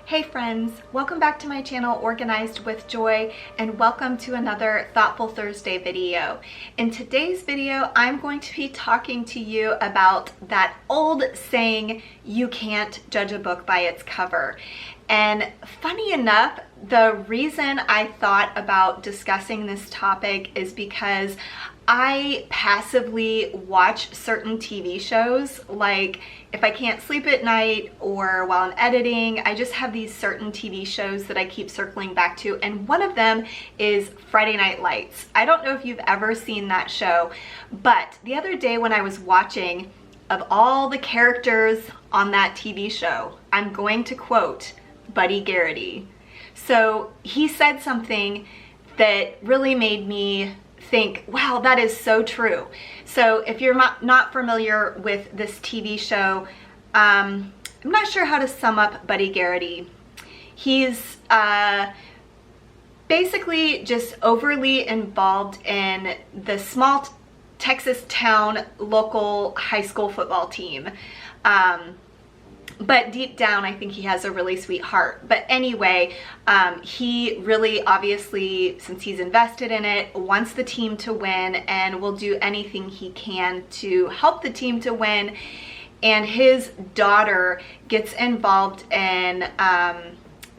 Hey friends, welcome back to my channel Organized with Joy, and welcome to another Thoughtful Thursday video. In today's video, I'm going to be talking to you about that old saying, you can't judge a book by its cover. And funny enough, the reason I thought about discussing this topic is because I passively watch certain TV shows. Like if I can't sleep at night or while I'm editing, I just have these certain TV shows that I keep circling back to, and one of them is Friday Night Lights. I don't know if you've ever seen that show, but the other day when I was watching, of all the characters on that TV show, I'm going to quote Buddy Garrity. So he said something that really made me think, wow, that is so true. So if you're not familiar with this TV show, I'm not sure how to sum up Buddy Garrity. He's basically just overly involved in the small Texas town local high school football team. But deep down, I think he has a really sweet heart. But anyway, he really, obviously, since he's invested in it, wants the team to win and will do anything he can to help the team to win. And his daughter gets involved in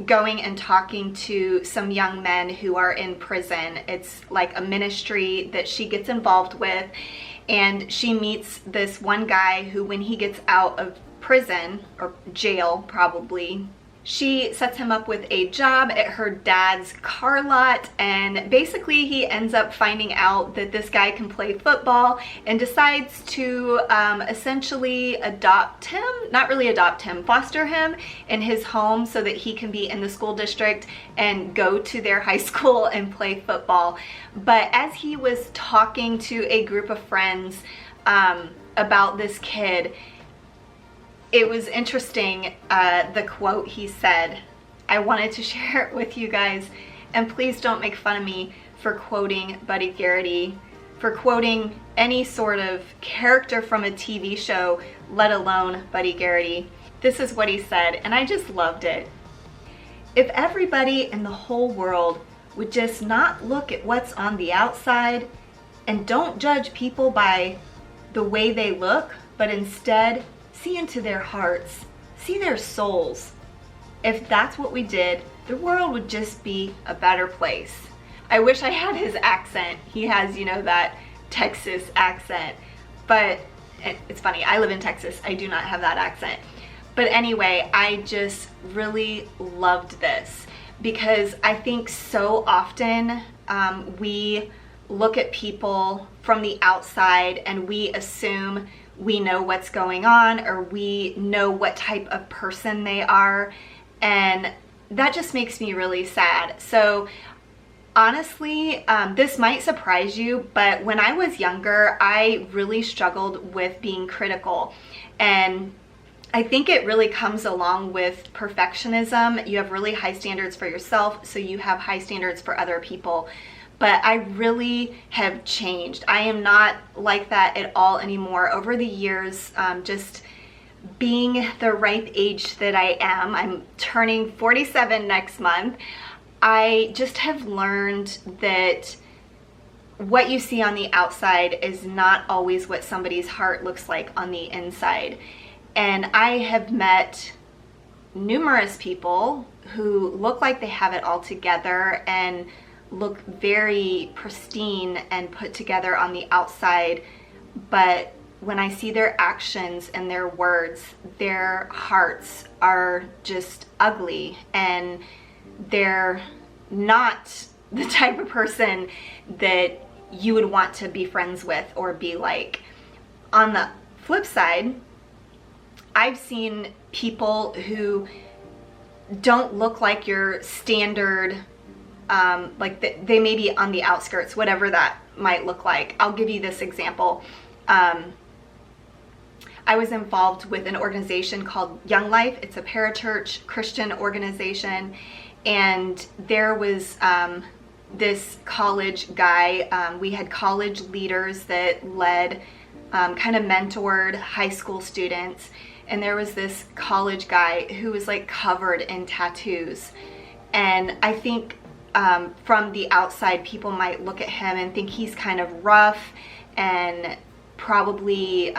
going and talking to some young men who are in prison. It's like a ministry that she gets involved with. And she meets this one guy who, when he gets out of prison, or jail probably, she sets him up with a job at her dad's car lot, and basically he ends up finding out that this guy can play football and decides to essentially adopt him, not really adopt him, foster him in his home so that he can be in the school district and go to their high school and play football. But as he was talking to a group of friends about this kid, it was interesting, the quote he said. I wanted to share it with you guys, and please don't make fun of me for quoting Buddy Garrity, for quoting any sort of character from a TV show, let alone Buddy Garrity. This is what he said, and I just loved it. If everybody in the whole world would just not look at what's on the outside and don't judge people by the way they look, but instead see into their hearts, see their souls. If that's what we did, the world would just be a better place. I wish I had his accent. He has, you know, that Texas accent. But it's funny, I live in Texas. I do not have that accent. But anyway, I just really loved this because I think so often we look at people from the outside and we assume we know what's going on, or we know what type of person they are, and that just makes me really sad. So honestly, this might surprise you, but when I was younger, I really struggled with being critical, and I think it really comes along with perfectionism. You have really high standards for yourself, so you have high standards for other people. But I really have changed. I am not like that at all anymore. Over the years, just being the ripe age that I am, I'm turning 47 next month, I just have learned that what you see on the outside is not always what somebody's heart looks like on the inside. And I have met numerous people who look like they have it all together and look very pristine and put together on the outside, but when I see their actions and their words, their hearts are just ugly, and they're not the type of person that you would want to be friends with or be like. On the flip side, I've seen people who don't look like your standard, like they may be on the outskirts, whatever that might look like. I'll give you this example. I was involved with an organization called Young Life. It's a parachurch Christian organization, and there was this college guy. We had college leaders that led kind of mentored high school students, and there was this college guy who was like covered in tattoos. And I think from the outside, people might look at him and think he's kind of rough and probably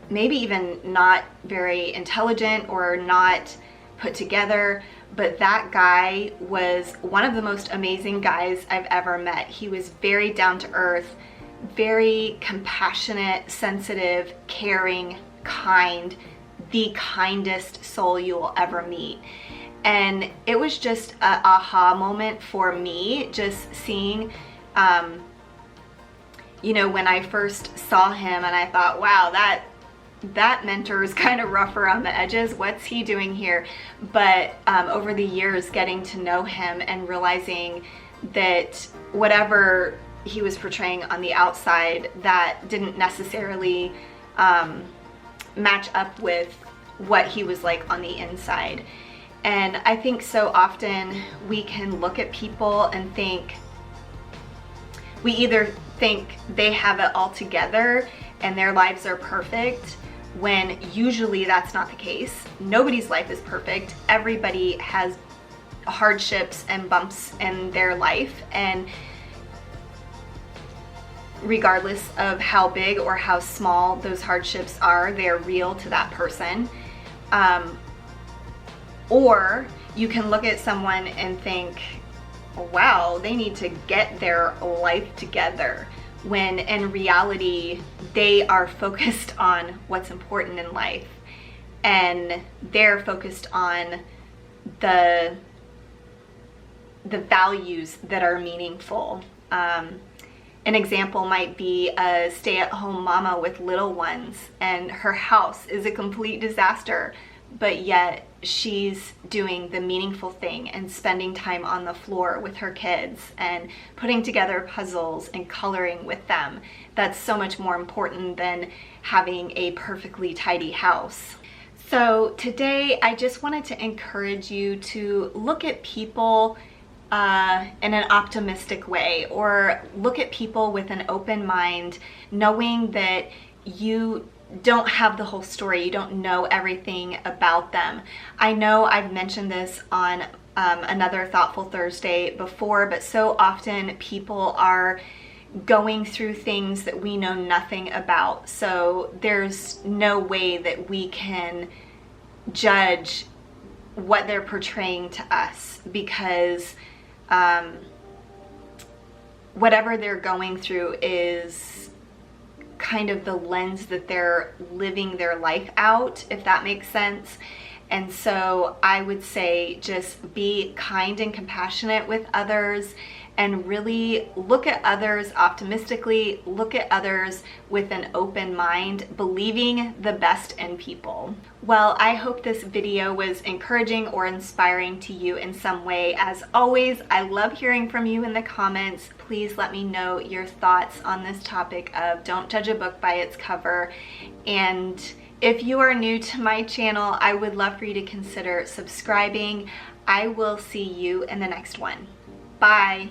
maybe even not very intelligent or not put together. But that guy was one of the most amazing guys I've ever met. He was very down to earth, very compassionate, sensitive, caring, kind, the kindest soul you will ever meet. And it was just an aha moment for me, just seeing, you know, when I first saw him, and I thought, wow, that mentor is kind of rough around the edges. What's he doing here? But over the years, getting to know him and realizing that whatever he was portraying on the outside, that didn't necessarily match up with what he was like on the inside. And I think so often we can look at people and think, we either think they have it all together and their lives are perfect, when usually that's not the case. Nobody's life is perfect. Everybody has hardships and bumps in their life, and regardless of how big or how small those hardships are, they're real to that person. Or you can look at someone and think, wow, they need to get their life together, when in reality, they are focused on what's important in life, and they're focused on the values that are meaningful. An example might be a stay-at-home mama with little ones, and her house is a complete disaster, but yet she's doing the meaningful thing and spending time on the floor with her kids and putting together puzzles and coloring with them. That's so much more important than having a perfectly tidy house. So today I just wanted to encourage you to look at people in an optimistic way, or look at people with an open mind, knowing that you don't have the whole story. You don't know everything about them. I know I've mentioned this on another Thoughtful Thursday before, but so often people are going through things that we know nothing about. So there's no way that we can judge what they're portraying to us, because whatever they're going through is kind of the lens that they're living their life out, if that makes sense. And so I would say just be kind and compassionate with others, and really look at others optimistically, look at others with an open mind, believing the best in people. Well, I hope this video was encouraging or inspiring to you in some way. As always, I love hearing from you in the comments. Please let me know your thoughts on this topic of don't judge a book by its cover. And if you are new to my channel, I would love for you to consider subscribing. I will see you in the next one. Bye.